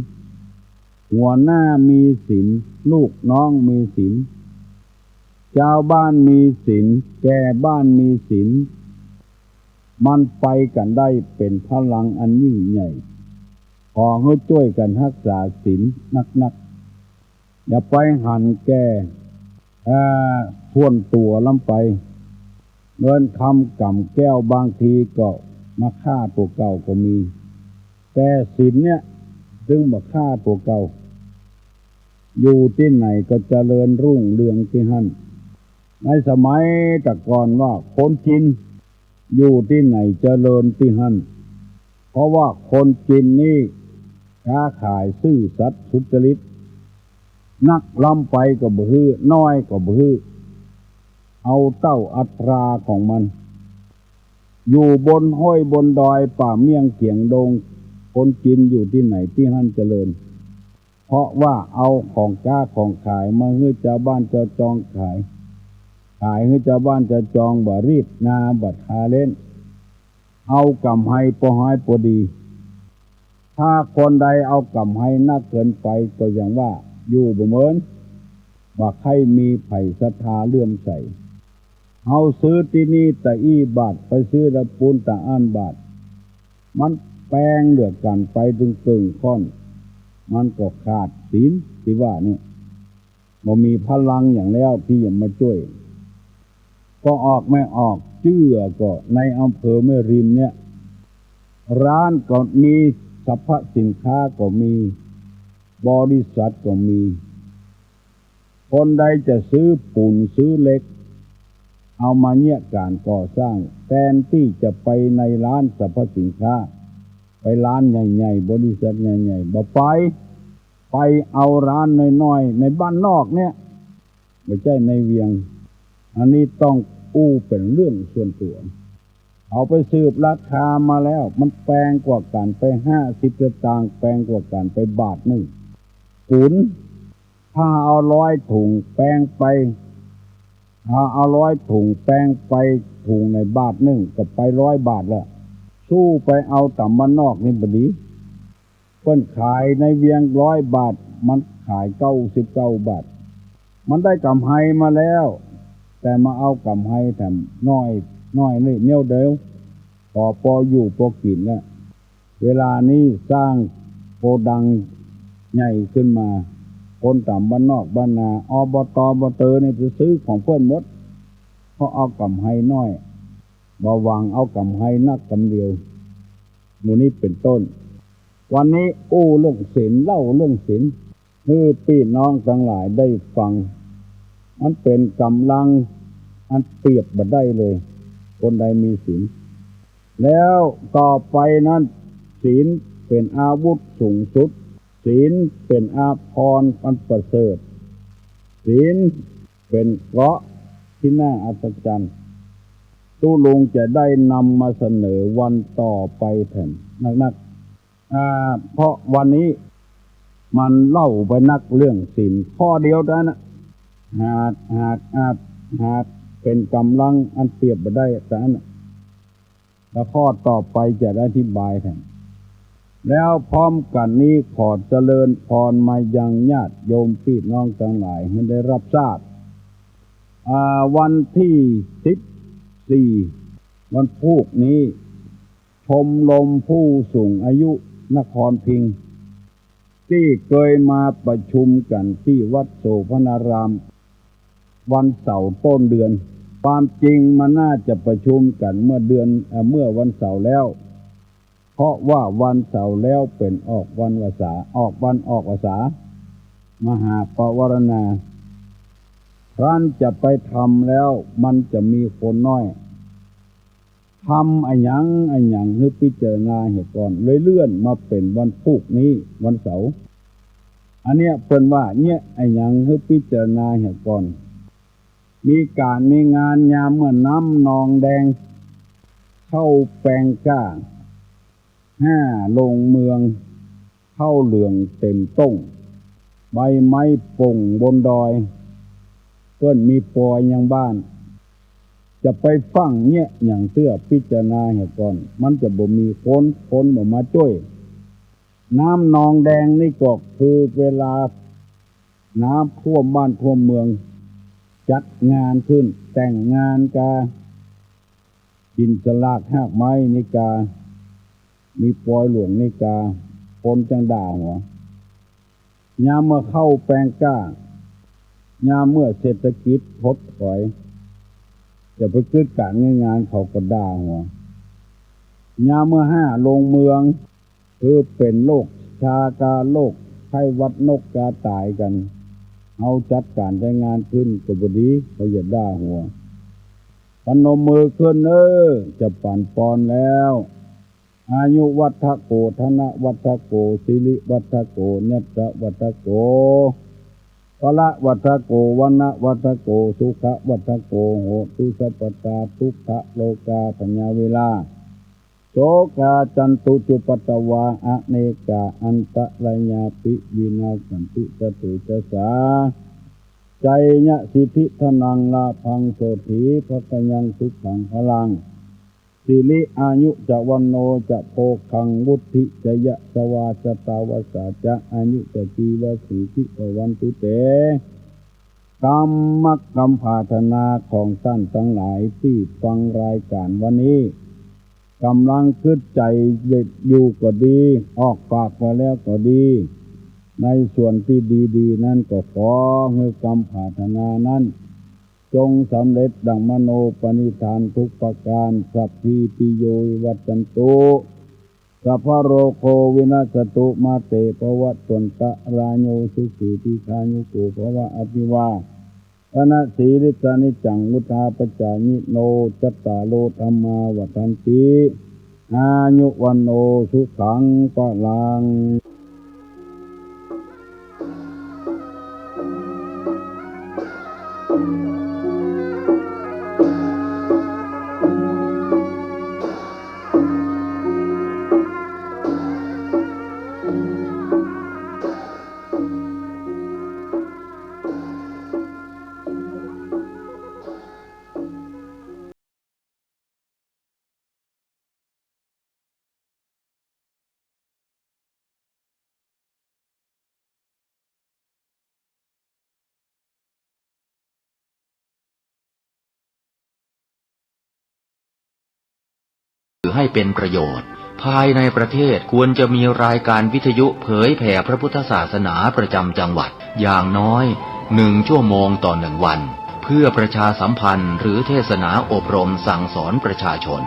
[SPEAKER 4] หัวหน้ามีศีลลูกน้องมีศีลเจ้าบ้านมีศีลแก่บ้านมีศีลมันไปกันได้เป็นพลังอันยิ่งใหญ่ขอให้ช่วยกันรักษาศีลนักๆอย่าไปหันแก่ส่วนตัวลำไปเงินคำกำแก้วบางทีก็มาฆ่าตัวเก่าก็มี แต่ศีลเนี่ยซึ่งบ่ค่าตัวเก่าอยู่ที่ไหนก็เจริญรุ่งเรืองที่หั่นในสมัยแต่ก่อนว่าคนจีนอยู่ที่ไหนเจริญที่หั่นเพราะว่าคนจีนนี่ค้าขายซื่อสัตย์สุจริตนักล้ำไปก็บ่ฮื้อน้อยก็บ่ฮื้อเอาเต้าอัตราของมันอยู่บนห้อยบนดอยป่าเมี่ยงเขียงดงคนจีนอยู่ที่ไหนที่หั่นเจริญเพราะว่าเอาของค้าของขายมาให้ชาวบ้านชาวจองขายให้ชาวบ้านชาวจองบ่รีดนาบ่ทาเล่นเอากำให้พอหายพอดีถ้าคนใดเอากำให้นักเกินไปก็อย่างว่าอยู่บ่เหมือนว่าใครมีไผ่ศรัทธาเลื่อมใสเอาซื้อที่นี่ตะอี้บาทไปซื้อตะปูนตะอ้านบาทมันแปลงเหลือกันไปถึงตึงค่อนมันก็ขาดศีลที่ว่านี่บ่มีพลังอย่างแล้วที่จะมาช่วยก็ออกไม่ออกเชื่อก็ในอำเภอแม่ริมเนี่ยร้านก็มีสรรพสินค้าก็มีบริษัทก็มีคนใดจะซื้อปูนซื้อเหล็กเอามาเนี่ยการก่อสร้างแทนที่จะไปในร้านสรรพสินค้าไปร้านใหญ่ๆบริษัทใหญ่ๆบ่ไปเอาร้านน้อยๆในบ้านนอกเนี่ยไม่ใช่ในเวียงอันนี้ต้องอู้เป็นเรื่องส่วนตัวเอาไปสืบราคามาแล้วมันแพงกว่ากันไป50 สตางค์แพงกว่ากันไปบาทนึงขุนถ้าเอา100 ถุงแพงไปถ้าเอา100 ถุงแพงไปถุงในบาทนึงก็ไป100 บาทละสู้ไปเอาต่ำบ้านนอกนี่บ่ดีเพิ่นขายในเวียง100 บาทมันขาย99 บาทมันได้กำไรมาแล้วแต่มาเอากำไรแถมน้อยนี่เนี่ยวเดียวพออยู่พอกินแล้วเวลานี้สร้างโกดังใหญ่ขึ้นมาคนต่ำบ้านนอกบ้านนาอบต.บต.นี่ไปซื้อของเพิ่นหมดเพราะเอากำไรน้อยบ่หวังเอากำไรนักกำเดียวหมู่นี้เป็นต้นวันนี้เรื่องศีลเล่าเรื่องศีลให้พี่น้องทั้งหลายได้ฟังมันเป็นกำลังอันเปรียบบ่ได้เลยคนใดมีศีลแล้วต่อไปนั้นศีลเป็นอาวุธสูงสุดศีลเป็นอาภรณ์อันประเสริฐศีลเป็นเกราะที่น่าอัศจรรย์ตู้ลุงจะได้นำมาเสนอวันต่อไปแทนนักเพราะวันนี้มันเล่าไปนักเรื่องศีลข้อเดียวนั้นนะหากเป็นกำลังอันเปรียบบ่ได้แต่นั้นแล้วข้อต่อไปจะได้อธิบายแทนแล้วพร้อมกันนี้ขอเจริญพรมายังญาติโยมพี่น้องทั้งหลายให้ได้รับทราบวันที่14วันพุธนี้ชมรมผู้สูงอายุนครพิงค์ที่เคยมาประชุมกันที่วัดโสภณารามวันเสาร์ต้นเดือนความจริงมันน่าจะประชุมกันเมื่อวันเสาร์แล้วเพราะว่าวันเสาร์แล้วเป็นออกวันวสาออกวสามหาปวารณาครั้นจะไปทำแล้วมันจะมีคนน้อยทำอันหยังให้พิจารณาเหตุก่อนเลยเลื่อนมาเป็นวันพุธนี้วันเสาร์อันเนี้ยเพิ่นว่าเนี่ยอันหยังให้พิจารณาเหตุก่อนมีงานยามเมื่อน้ำนองแดงเข้าแปลงก้า5ลงเมืองเข้าเหลืองเต็มต้งใบไม้ป่งบนดอยเพิ่นมีปอยยังบ้านจะไปฟังเนี่ยอย่างเสื้อพิจารณาเหตุก่อนมันจะบ่มีคนบ่มาช่วยน้ำนองแดงนี่ก็คือเวลาน้ำท่วมบ้านท่วมเมืองจัดงานขึ้นแต่งงานกากินสลากหากไม้นิกามีปอยหลวงนิกาคนจังด่าหัวยามเมื่อเข้าแปลงก้ายามเมื่อเศรษฐกิจถดถอยจะไปกิดการงานเขาก็ด่าหัวยามเมื่อ5ลงเมือง คือเป็นโรคชากาโรคไข้หวัดนกกาตายกันเอาจัดการได้งานขึ้นก็บ่ดีเขาอย่าด่าหัวพนมมือขึ้นจะปั่นปอนแล้วอายุวัฏโกธนวัฏโกสิริวัฏโกเนตรวัฏโกพละวัฏโกวันนะวัฏโกสุขวัฏโกโหตุสัพพตาทุกขโลกาปัญญาเวลาโสกาจันตุจุปตวาอเนกาอันตรายาปิวินาสันตุจตุจสาใจญะสิทธิธนังลาพังโสถีพะกยังสุขังพลังสิริอายุจะวันโนจะโพคังวุฒิจะยะสวาสตาวสาจะอายุจะจีวสีทิปวันตุเตกรรมกรรมภาธนาของท่านทั้งหลายที่ฟังรายการวันนี้กำลังคิดใจเด็ดอยู่ก็ดีออกปากมาแล้วก็ดีในส่วนที่ดีๆนั้นก็ขอให้กรรมภาธนานั้นจงสำเร็จดังมโนปณิธานทุกประการสัพพิติโยวัจจันตุสัพพะโรโควินาศตุมาเตภวัตวันตรายโยสุขีติคายุโกภวะอภิวาทนาสีริสานิจังวุธาปจายิโนจัตตาโลธรรมาวัฏันติอายุวันโนสุขังปะลัง
[SPEAKER 1] ให้เป็นประโยชน์ภายในประเทศควรจะมีรายการวิทยุเผยแผ่พระพุทธศาสนาประจำจังหวัดอย่างน้อย1 ชั่วโมงต่อ1 วันเพื่อประชาสัมพันธ์หรือเทศนาอบรมสั่งสอนประชาชน